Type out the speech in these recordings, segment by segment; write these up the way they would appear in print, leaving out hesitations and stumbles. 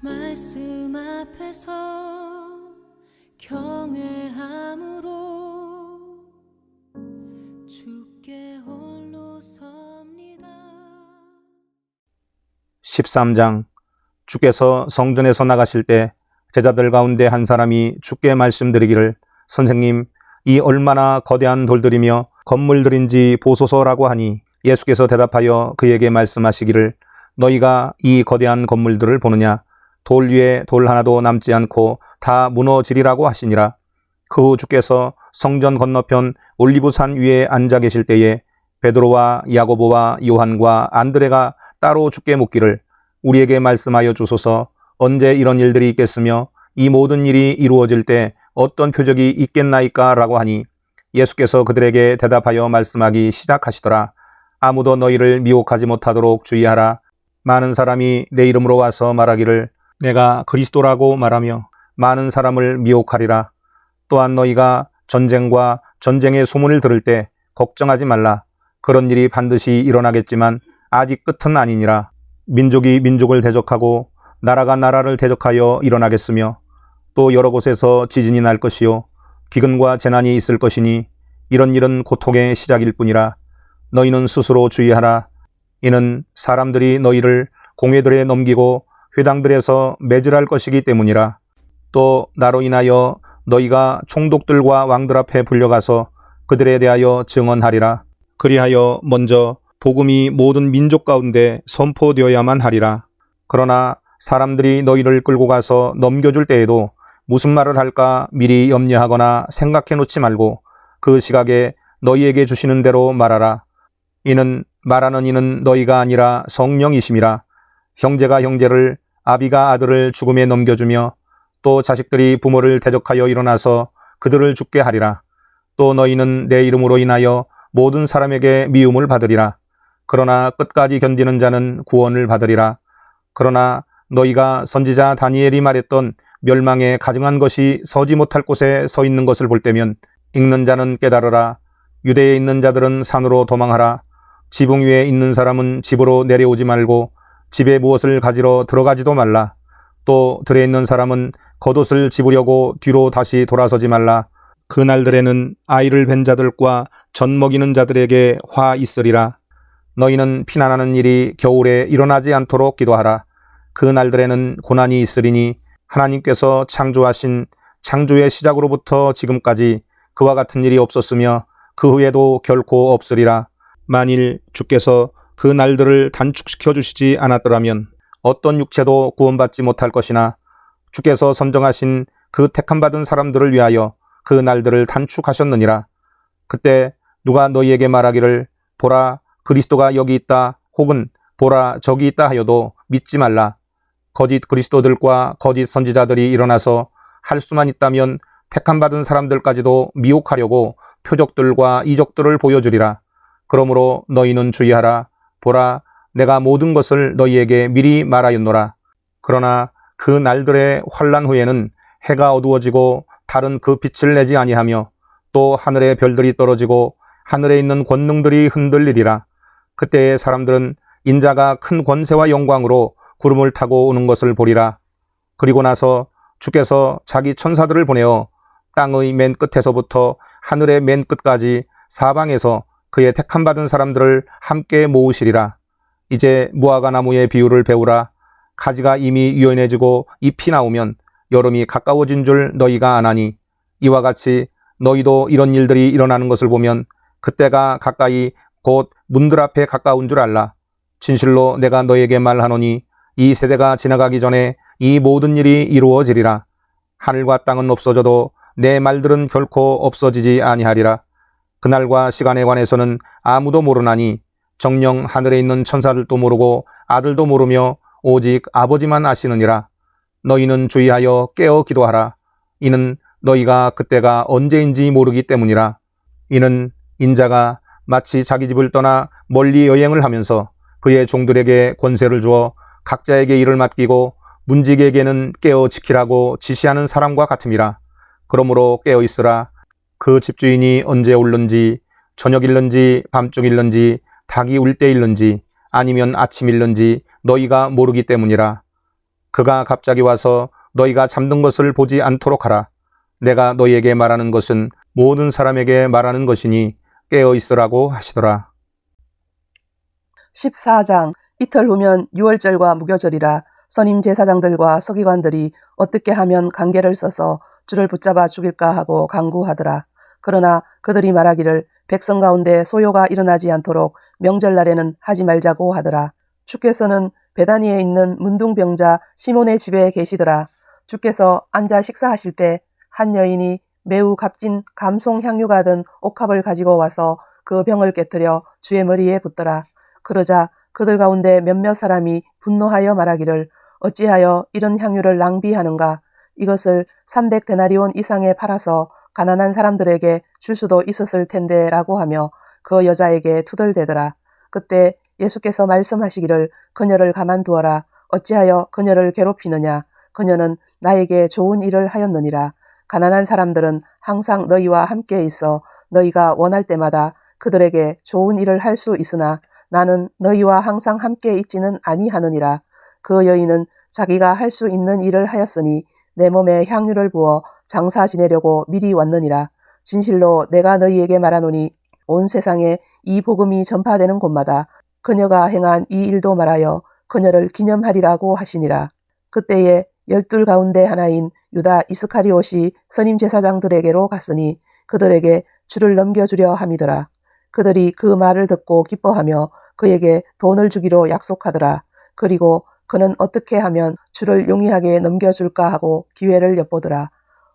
말씀 앞에서 경외함으로 주께 홀로 섭니다. 13장. 주께서 성전에서 나가실 때 제자들 가운데 한 사람이 주께 말씀드리기를, 선생님, 이 얼마나 거대한 돌들이며 건물들인지 보소서라고 하니, 예수께서 대답하여 그에게 말씀하시기를, 너희가 이 거대한 건물들을 보느냐? 돌 위에 돌 하나도 남지 않고 다 무너지리라고 하시니라. 그 후 주께서 성전 건너편 올리브산 위에 앉아 계실 때에 베드로와 야고보와 요한과 안드레가 따로 주께 묻기를, 우리에게 말씀하여 주소서, 언제 이런 일들이 있겠으며 이 모든 일이 이루어질 때 어떤 표적이 있겠나이까? 라고 하니, 예수께서 그들에게 대답하여 말씀하기 시작하시더라. 아무도 너희를 미혹하지 못하도록 주의하라. 많은 사람이 내 이름으로 와서 말하기를 내가 그리스도라고 말하며 많은 사람을 미혹하리라. 또한 너희가 전쟁과 전쟁의 소문을 들을 때 걱정하지 말라. 그런 일이 반드시 일어나겠지만 아직 끝은 아니니라. 민족이 민족을 대적하고 나라가 나라를 대적하여 일어나겠으며 또 여러 곳에서 지진이 날 것이요 기근과 재난이 있을 것이니 이런 일은 고통의 시작일 뿐이라. 너희는 스스로 주의하라. 이는 사람들이 너희를 공회들에 넘기고 회당들에서 매질할 것이기 때문이라. 또 나로 인하여 너희가 총독들과 왕들 앞에 불려가서 그들에 대하여 증언하리라. 그리하여 먼저 복음이 모든 민족 가운데 선포되어야만 하리라. 그러나 사람들이 너희를 끌고 가서 넘겨줄 때에도 무슨 말을 할까 미리 염려하거나 생각해 놓지 말고 그 시각에 너희에게 주시는 대로 말하라. 이는 말하는 이는 너희가 아니라 성령이심이라. 형제가 형제를, 아비가 아들을 죽음에 넘겨주며 또 자식들이 부모를 대적하여 일어나서 그들을 죽게 하리라. 또 너희는 내 이름으로 인하여 모든 사람에게 미움을 받으리라. 그러나 끝까지 견디는 자는 구원을 받으리라. 그러나 너희가 선지자 다니엘이 말했던 멸망에 가증한 것이 서지 못할 곳에 서 있는 것을 볼 때면 읽는 자는 깨달으라. 유대에 있는 자들은 산으로 도망하라. 지붕 위에 있는 사람은 집으로 내려오지 말고 집에 무엇을 가지러 들어가지도 말라. 또 들에 있는 사람은 겉옷을 집으려고 뒤로 다시 돌아서지 말라. 그날들에는 아이를 뵌 자들과 젖 먹이는 자들에게 화 있으리라. 너희는 피난하는 일이 겨울에 일어나지 않도록 기도하라. 그날들에는 고난이 있으리니 하나님께서 창조하신 창조의 시작으로부터 지금까지 그와 같은 일이 없었으며 그 후에도 결코 없으리라. 만일 주께서 그 날들을 단축시켜 주시지 않았더라면 어떤 육체도 구원받지 못할 것이나 주께서 선정하신 그 택함받은 사람들을 위하여 그 날들을 단축하셨느니라. 그때 누가 너희에게 말하기를 보라 그리스도가 여기 있다 혹은 보라 저기 있다 하여도 믿지 말라. 거짓 그리스도들과 거짓 선지자들이 일어나서 할 수만 있다면 택함받은 사람들까지도 미혹하려고 표적들과 이적들을 보여주리라. 그러므로 너희는 주의하라. 보라 내가 모든 것을 너희에게 미리 말하였노라. 그러나 그 날들의 환난 후에는 해가 어두워지고 달은 그 빛을 내지 아니하며 또 하늘의 별들이 떨어지고 하늘에 있는 권능들이 흔들리리라. 그때의 사람들은 인자가 큰 권세와 영광으로 구름을 타고 오는 것을 보리라. 그리고 나서 주께서 자기 천사들을 보내어 땅의 맨 끝에서부터 하늘의 맨 끝까지 사방에서 그의 택함받은 사람들을 함께 모으시리라. 이제 무화과 나무의 비유를 배우라. 가지가 이미 유연해지고 잎이 나오면 여름이 가까워진 줄 너희가 아나니 이와 같이 너희도 이런 일들이 일어나는 것을 보면 그때가 가까이 곧 문들 앞에 가까운 줄 알라. 진실로 내가 너희에게 말하노니 이 세대가 지나가기 전에 이 모든 일이 이루어지리라. 하늘과 땅은 없어져도 내 말들은 결코 없어지지 아니하리라. 그날과 시간에 관해서는 아무도 모르나니 정녕 하늘에 있는 천사들도 모르고 아들도 모르며 오직 아버지만 아시느니라. 너희는 주의하여 깨어 기도하라. 이는 너희가 그때가 언제인지 모르기 때문이라. 이는 인자가 마치 자기 집을 떠나 멀리 여행을 하면서 그의 종들에게 권세를 주어 각자에게 일을 맡기고 문지기에게는 깨어 지키라고 지시하는 사람과 같음이라. 그러므로 깨어 있으라. 그 집주인이 언제 올는지 저녁일는지 밤중일는지 닭이 울 때일는지 아니면 아침일는지 너희가 모르기 때문이라. 그가 갑자기 와서 너희가 잠든 것을 보지 않도록 하라. 내가 너희에게 말하는 것은 모든 사람에게 말하는 것이니 깨어 있으라고 하시더라. 14장. 이틀 후면 유월절과 무교절이라. 선임 제사장들과 서기관들이 어떻게 하면 관계를 써서 주를 붙잡아 죽일까 하고 강구하더라. 그러나 그들이 말하기를 백성 가운데 소요가 일어나지 않도록 명절날에는 하지 말자고 하더라. 주께서는 베다니에 있는 문둥병자 시몬의 집에 계시더라. 주께서 앉아 식사하실 때 한 여인이 매우 값진 감송 향유가 든 옥합을 가지고 와서 그 병을 깨뜨려 주의 머리에 붓더라. 그러자 그들 가운데 몇몇 사람이 분노하여 말하기를 어찌하여 이런 향유를 낭비하는가? 이것을 300데나리온 이상에 팔아서 가난한 사람들에게 줄 수도 있었을 텐데 라고 하며 그 여자에게 투덜대더라. 그때 예수께서 말씀하시기를 그녀를 가만두어라. 어찌하여 그녀를 괴롭히느냐? 그녀는 나에게 좋은 일을 하였느니라. 가난한 사람들은 항상 너희와 함께 있어 너희가 원할 때마다 그들에게 좋은 일을 할 수 있으나 나는 너희와 항상 함께 있지는 아니하느니라. 그 여인은 자기가 할 수 있는 일을 하였으니 내 몸에 향유를 부어 장사 지내려고 미리 왔느니라. 진실로 내가 너희에게 말하노니 온 세상에 이 복음이 전파되는 곳마다 그녀가 행한 이 일도 말하여 그녀를 기념하리라고 하시니라. 그때에 12 가운데 하나인 유다 이스카리옷이 선임 제사장들에게로 갔으니 그들에게 주를 넘겨주려 함이더라. 그들이 그 말을 듣고 기뻐하며 그에게 돈을 주기로 약속하더라. 그리고 그는 어떻게 하면 주를 용이하게 넘겨줄까 하고 기회를 엿보더라.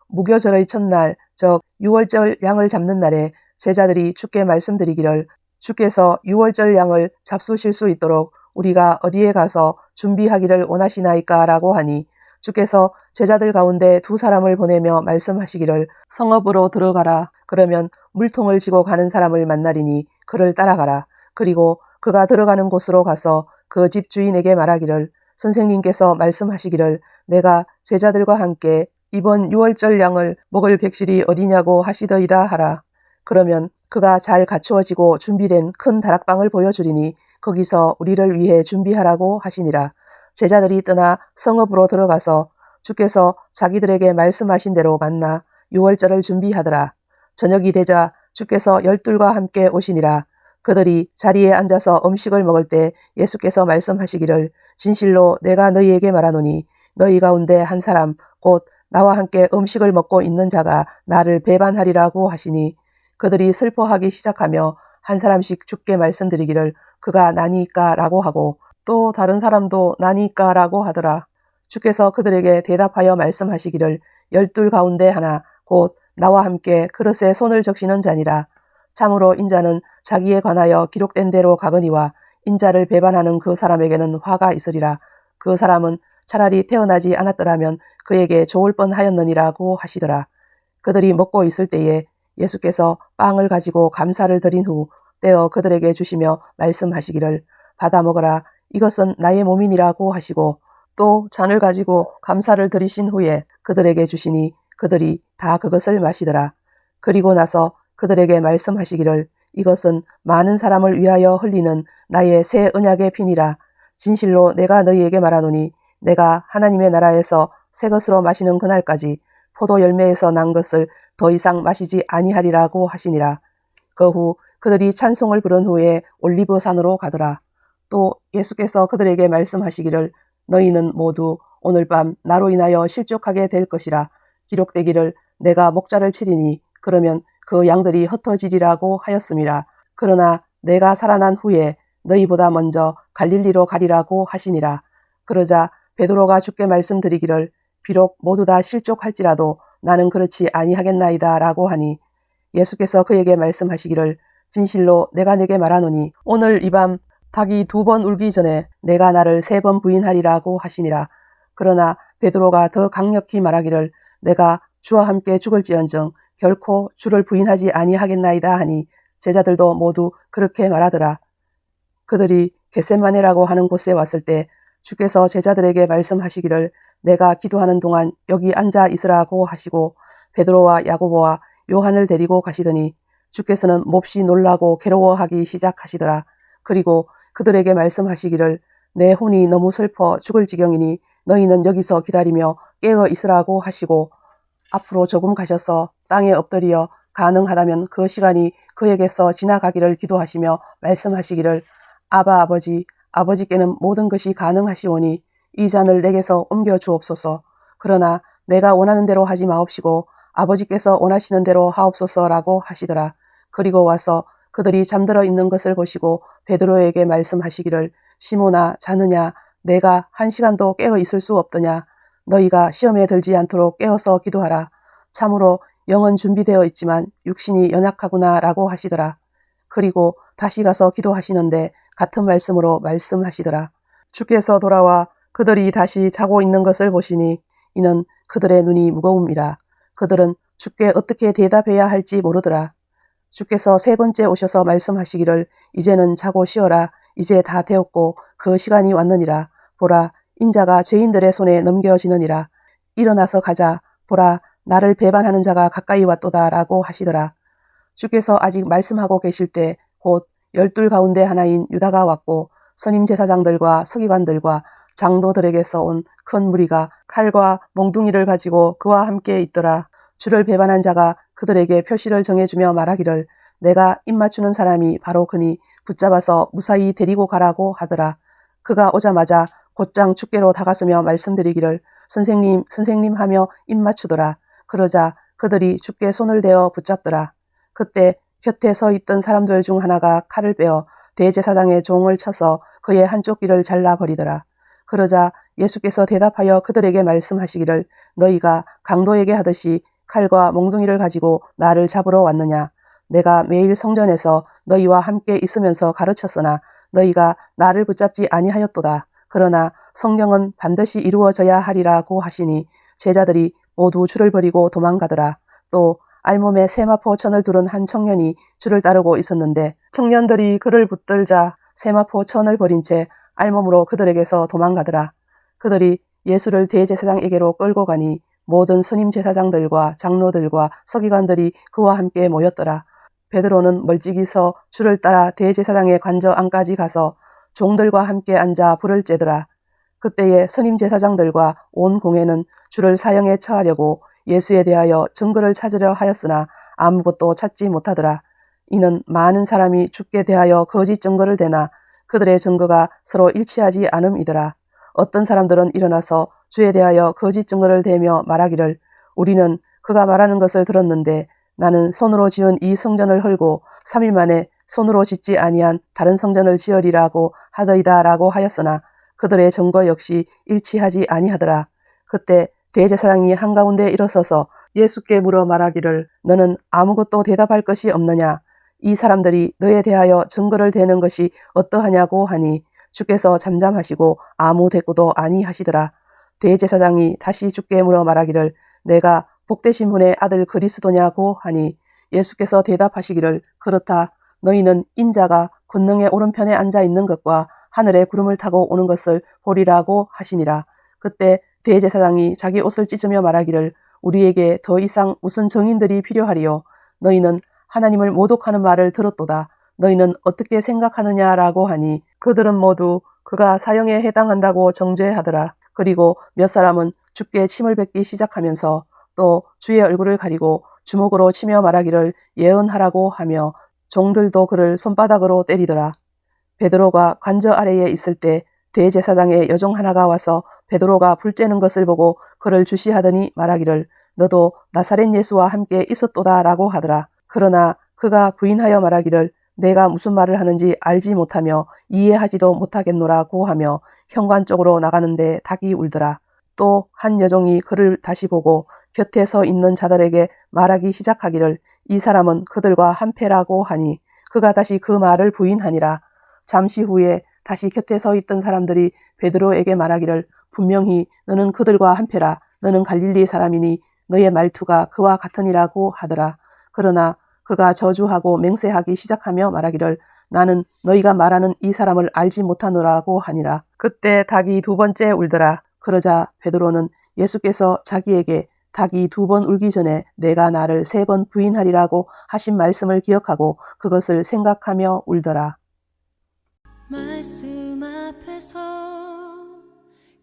무교절의 첫날, 즉 유월절 양을 잡는 날에 제자들이 주께 말씀드리기를 주께서 유월절 양을 잡수실 수 있도록 우리가 어디에 가서 준비하기를 원하시나이까 라고 하니 주께서 제자들 가운데 2 사람을 보내며 말씀하시기를 성읍으로 들어가라. 그러면 물통을 지고 가는 사람을 만나리니 그를 따라가라. 그리고 그가 들어가는 곳으로 가서 그 집 주인에게 말하기를 선생님께서 말씀하시기를 내가 제자들과 함께 이번 유월절 양을 먹을 객실이 어디냐고 하시더이다 하라. 그러면 그가 잘 갖추어지고 준비된 큰 다락방을 보여주리니 거기서 우리를 위해 준비하라고 하시니라. 제자들이 떠나 성읍으로 들어가서 주께서 자기들에게 말씀하신 대로 만나 유월절을 준비하더라. 저녁이 되자 주께서 12과 함께 오시니라. 그들이 자리에 앉아서 음식을 먹을 때 예수께서 말씀하시기를 진실로 내가 너희에게 말하노니 너희 가운데 한 사람 곧 나와 함께 음식을 먹고 있는 자가 나를 배반하리라고 하시니 그들이 슬퍼하기 시작하며 한 사람씩 주께 말씀드리기를 그가 나니까 라고 하고 또 다른 사람도 나니까 라고 하더라. 주께서 그들에게 대답하여 말씀하시기를 12 가운데 하나 곧 나와 함께 그릇에 손을 적시는 자니라. 참으로 인자는 자기에 관하여 기록된 대로 가거니와 인자를 배반하는 그 사람에게는 화가 있으리라. 그 사람은 차라리 태어나지 않았더라면 그에게 좋을 뻔하였느니라고 하시더라. 그들이 먹고 있을 때에 예수께서 빵을 가지고 감사를 드린 후 떼어 그들에게 주시며 말씀하시기를 받아 먹어라. 이것은 나의 몸이니라고 하시고 또 잔을 가지고 감사를 드리신 후에 그들에게 주시니 그들이 다 그것을 마시더라. 그리고 나서 그들에게 말씀하시기를 이것은 많은 사람을 위하여 흘리는 나의 새 언약의 피니라. 진실로 내가 너희에게 말하노니 내가 하나님의 나라에서 새 것으로 마시는 그날까지 포도 열매에서 난 것을 더 이상 마시지 아니하리라고 하시니라. 그 후 그들이 찬송을 부른 후에 올리브 산으로 가더라. 또 예수께서 그들에게 말씀하시기를 너희는 모두 오늘 밤 나로 인하여 실족하게 될 것이라. 기록되기를 내가 목자를 치리니 그러면 그 양들이 흩어지리라고 하였음이라. 그러나 내가 살아난 후에 너희보다 먼저 갈릴리로 가리라고 하시니라. 그러자 베드로가 주께 말씀드리기를 비록 모두 다 실족할지라도 나는 그렇지 아니하겠나이다 라고 하니 예수께서 그에게 말씀하시기를 진실로 내가 네게 말하노니 오늘 이 밤 닭이 2번 울기 전에 내가 나를 3번 부인하리라고 하시니라. 그러나 베드로가 더 강력히 말하기를 내가 주와 함께 죽을지언정 결코 주를 부인하지 아니하겠나이다 하니 제자들도 모두 그렇게 말하더라. 그들이 겟세마네라고 하는 곳에 왔을 때 주께서 제자들에게 말씀하시기를 내가 기도하는 동안 여기 앉아 있으라고 하시고 베드로와 야고보와 요한을 데리고 가시더니 주께서는 몹시 놀라고 괴로워하기 시작하시더라. 그리고 그들에게 말씀하시기를 내 혼이 너무 슬퍼 죽을 지경이니 너희는 여기서 기다리며 깨어 있으라고 하시고 앞으로 조금 가셔서 땅에 엎드려 가능하다면 그 시간이 그에게서 지나가기를 기도하시며 말씀하시기를 아바 아버지, 아버지께는 모든 것이 가능하시오니 이 잔을 내게서 옮겨 주옵소서. 그러나 내가 원하는 대로 하지 마옵시고 아버지께서 원하시는 대로 하옵소서라고 하시더라. 그리고 와서 그들이 잠들어 있는 것을 보시고 베드로에게 말씀하시기를 시몬아 자느냐 내가 1시간도 깨어 있을 수 없더냐. 너희가 시험에 들지 않도록 깨어서 기도하라. 참으로 영은 준비되어 있지만 육신이 연약하구나 라고 하시더라. 그리고 다시 가서 기도하시는데 같은 말씀으로 말씀하시더라. 주께서 돌아와 그들이 다시 자고 있는 것을 보시니 이는 그들의 눈이 무거움이라. 그들은 주께 어떻게 대답해야 할지 모르더라. 주께서 3번째 오셔서 말씀하시기를 이제는 자고 쉬어라. 이제 다 되었고 그 시간이 왔느니라. 보라 인자가 죄인들의 손에 넘겨지느니라. 일어나서 가자. 보라 나를 배반하는 자가 가까이 왔도다 라고 하시더라. 주께서 아직 말씀하고 계실 때 곧 12 가운데 하나인 유다가 왔고 선임 제사장들과 서기관들과 장로들에게서 온 큰 무리가 칼과 몽둥이를 가지고 그와 함께 있더라. 주를 배반한 자가 그들에게 표시를 정해주며 말하기를 내가 입맞추는 사람이 바로 그니 붙잡아서 무사히 데리고 가라고 하더라. 그가 오자마자 곧장 주께로 다가서며 말씀드리기를 선생님 선생님 하며 입맞추더라. 그러자 그들이 주께 손을 대어 붙잡더라. 그때 곁에 서 있던 사람들 중 하나가 칼을 빼어 대제사장의 종을 쳐서 그의 한쪽 귀를 잘라버리더라. 그러자 예수께서 대답하여 그들에게 말씀하시기를 너희가 강도에게 하듯이 칼과 몽둥이를 가지고 나를 잡으러 왔느냐. 내가 매일 성전에서 너희와 함께 있으면서 가르쳤으나 너희가 나를 붙잡지 아니하였도다. 그러나 성경은 반드시 이루어져야 하리라고 하시니 제자들이 모두 주를 버리고 도망가더라. 또 알몸에 세마포 천을 두른 한 청년이 주를 따르고 있었는데 청년들이 그를 붙들자 세마포 천을 버린 채 알몸으로 그들에게서 도망가더라. 그들이 예수를 대제사장에게로 끌고 가니 모든 선임 제사장들과 장로들과 서기관들이 그와 함께 모였더라. 베드로는 멀찍이 서 주를 따라 대제사장의 관저 안까지 가서 종들과 함께 앉아 불을 쬐더라. 그때에 선임 제사장들과 온 공회는 주를 사형에 처하려고 예수에 대하여 증거를 찾으려 하였으나 아무것도 찾지 못하더라. 이는 많은 사람이 주께 대하여 거짓 증거를 대나 그들의 증거가 서로 일치하지 않음이더라. 어떤 사람들은 일어나서 주에 대하여 거짓 증거를 대며 말하기를 우리는 그가 말하는 것을 들었는데 나는 손으로 지은 이 성전을 헐고 3일 만에 손으로 짓지 아니한 다른 성전을 지으리라고 하더이다 라고 하였으나 그들의 증거 역시 일치하지 아니하더라. 그때 대제사장이 한가운데 일어서서 예수께 물어 말하기를 너는 아무것도 대답할 것이 없느냐. 이 사람들이 너에 대하여 증거를 대는 것이 어떠하냐고 하니 주께서 잠잠하시고 아무 대꾸도 아니하시더라. 대제사장이 다시 주께 물어 말하기를 내가 복되신 분의 아들 그리스도냐고 하니 예수께서 대답하시기를 그렇다. 너희는 인자가 권능의 오른편에 앉아 있는 것과 하늘의 구름을 타고 오는 것을 보리라고 하시니라. 그때 대제사장이 자기 옷을 찢으며 말하기를 우리에게 더 이상 무슨 증인들이 필요하리요. 너희는 하나님을 모독하는 말을 들었도다. 너희는 어떻게 생각하느냐라고 하니 그들은 모두 그가 사형에 해당한다고 정죄하더라. 그리고 몇 사람은 주께 침을 뱉기 시작하면서 또 주의 얼굴을 가리고 주먹으로 치며 말하기를 예언하라고 하며 종들도 그를 손바닥으로 때리더라. 베드로가 관저 아래에 있을 때 대제사장의 여종 하나가 와서 베드로가 불 쬐는 것을 보고 그를 주시하더니 말하기를 너도 나사렛 예수와 함께 있었도다 라고 하더라. 그러나 그가 부인하여 말하기를 내가 무슨 말을 하는지 알지 못하며 이해하지도 못하겠노라고 하며 현관 쪽으로 나가는데 닭이 울더라. 또 한 여종이 그를 다시 보고 곁에 서 있는 자들에게 말하기 시작하기를 이 사람은 그들과 한패라고 하니 그가 다시 그 말을 부인하니라. 잠시 후에 다시 곁에 서 있던 사람들이 베드로에게 말하기를 분명히 너는 그들과 한패라. 너는 갈릴리 사람이니 너의 말투가 그와 같으니라고 하더라. 그러나 그가 저주하고 맹세하기 시작하며 말하기를 나는 너희가 말하는 이 사람을 알지 못하노라고 하니라. 그때 닭이 2번째 울더라. 그러자 베드로는 예수께서 자기에게 닭이 2번 울기 전에 내가 나를 3번 부인하리라고 하신 말씀을 기억하고 그것을 생각하며 울더라. 말씀 앞에서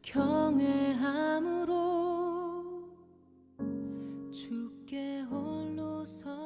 경외 섭니다.